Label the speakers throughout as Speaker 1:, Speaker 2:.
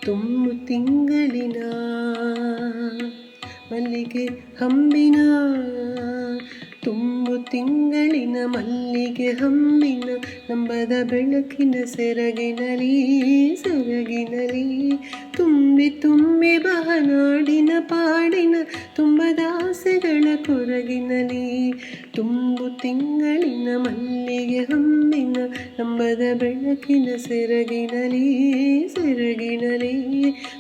Speaker 1: ತುಂಬು ತಿಂಗಳಿನ ಮಲ್ಲಿಗೆ ಹಂಬಿನ ತುಂಬು ತಿಂಗಳಿನ ಮಲ್ಲಿಗೆ ಹಂಬಿನ ನಂಬದ ಬೆಳಕಿನ ಸೆರಗಿನಲಿ ತುಂಬಿ ತುಂಬಿ ಬಹನಾಡಿನ ಪಾಡಿನ ತುಂಬದ ಆಸೆಗಳ ಕೊರಗಿನಲಿ ತುಂಬು ತಿಂಗಳಿನ ಮಲ್ಲಿಗೆ ಹಂಬಿನ ನಂಬದ ಬೆಳಕಿನ ಸೆರಗಿನಲಿ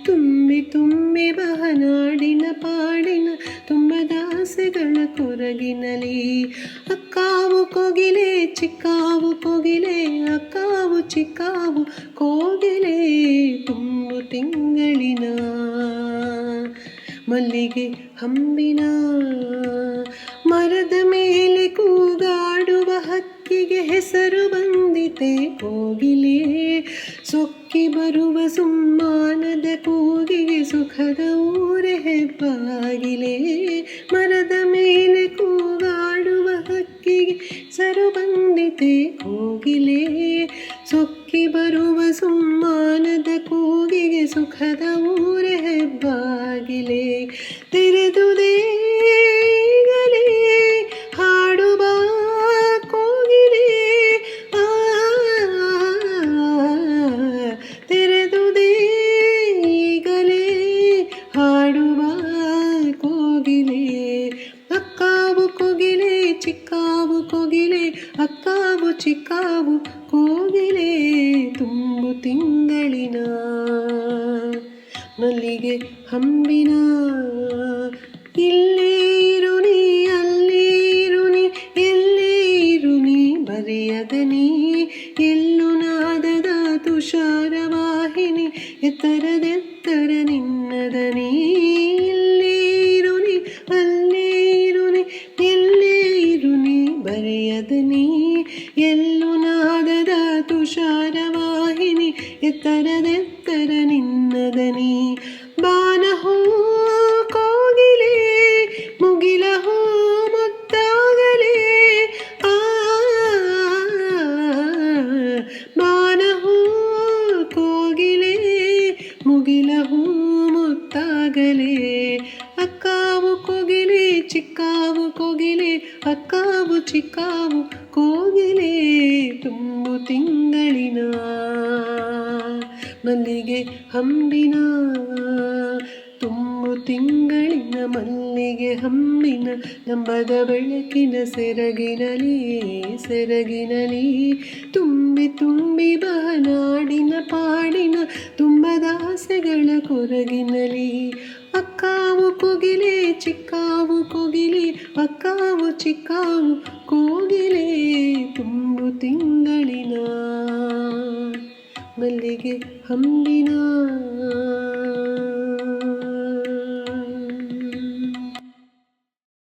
Speaker 1: ತುಂಬಿ ತುಂಬಿ ಬಹನಾಡಿನ ಪಾಡಿನ ತುಂಬದ ಆಸೆಗಳ ಕೊರಗಿನಲಿ ಅಕ್ಕಾವು ಕೋಗಿಲೆ ಚಿಕ್ಕಾವು ಕೋಗಿಲೆ ಅಕ್ಕಾವು ಚಿಕ್ಕಾವು ಕೋಗಿಲೆ ತುಂಬು ತಿಂಗಳಿನ ಮಲ್ಲಿಗೆ ಹಂಬಿನ ಮರದ ಮೇಲೆ ಕೂಗಾಡುವ ಹಕ್ಕಿಗೆ ಹೆಸರು ಬಂದಿತೆ ಕೋಗಿಲೆ ಸೊಕ್ಕಿ ಬರುವ ಸುಮ್ಮಾನದ ಕೂಗಿಗೆ ಸುಖದ ಊರೆ ಹೆಬ್ಬಾಗಿಲೆ ಮರದ ಮೇಲೆ ಕೂಗಾಡುವ ಹಕ್ಕಿಗೆ ಹೆಸರು ಬಂದಿತೆ ಕೋಗಿಲೆ ಸೊಕ್ಕಿ ಬರುವ ಸುಮ್ಮಾನದ ಕೂಗಿಗೆ ಸುಖದ ಊರೆ ಹೆಬ್ಬಾಗಿಲೆ ತೆರೆದುದೇ ಹಾಡುವ ಕೋಗಿಲೆ ತೆರೆದುದೇ ಈಗಲೇ ಹಾಡುವ ಕೋಗಿಲೆ ಅಕ್ಕಾವು ಕೋಗಿಲೆ ಚಿಕ್ಕಾವು ಕೋಗಿಲೆ ಅಕ್ಕಾವು ಚಿಕ್ಕಾವು ಕೋಗಿಲೆ ತುಂಬು ತಿಂಗಳಿನ ಮಲ್ಲಿಗೆ ಹಂಬಿನ ಇಲ್ಲೇ ಇರುನಿ ಅಲ್ಲೇ ಇರುನಿ ಎಲ್ಲೇ ಇರುನಿ ಬರೆಯದನಿ ಎಲ್ಲು ನಾದದ ತುಷಾರವಾಹಿನಿ ಎತ್ತರದೆತ್ತರ ನಿನ್ನದನಿ ಇಲ್ಲೇ ಇರುನಿ ಅಲ್ಲೇ ಇರುನಿ ಎಲ್ಲೇ ಇರುನಿ ಬರೆಯದನಿ ಎಲ್ಲು ನಾದದ ತುಷಾರವಾಹಿನಿ ಎತ್ತರದೆತ್ತರ ನಿನ್ನದನಿ ಬಾನಹೋ ಕೋಗಿಲೆ ಮುಗಿಲಹೋ ಮುತ್ತಾಗಲೇ ಬಾನಹೋ ಕೋಗಿಲೆ ಮುಗಿಲಹೋ ಮುತ್ತಾಗಲೇ ಅಕ್ಕಾವು ಕೋಗಿಲೆ ಚಿಕ್ಕಾವು ಕೋಗಿಲೆ ಅಕ್ಕಾವು ಚಿಕ್ಕಾವು ಕೋಗಿಲೆ ತುಂಬು ತಿಂಗಳಿನ ಮಲ್ಲಿಗೆ ಹಂಬಿನ ತುಂಬು ತಿಂಗಳಿನ ಮಲ್ಲಿಗೆ ಹಂಬಿನ ನಂಬದ ಬೆಳಕಿನ ಸೆರಗಿನಲಿ ತುಂಬಿ ತುಂಬಿ ಬಹನಾಡಿನ ಪಾಡಿನ ತುಂಬದ ಆಸೆಗಳ ಕೊರಗಿನಲಿ ಅಕ್ಕಾವು ಕೋಗಿಲೆ ಚಿಕ್ಕಾವು ಕೋಗಿಲೆ ಅಕ್ಕಾವು ಚಿಕ್ಕಾವು ಕೋಗಿಲೆ ತುಂಬು ತಿಂಗಳಿನ ಮಲ್ಲಿಗೆ ಹಂಬಿನ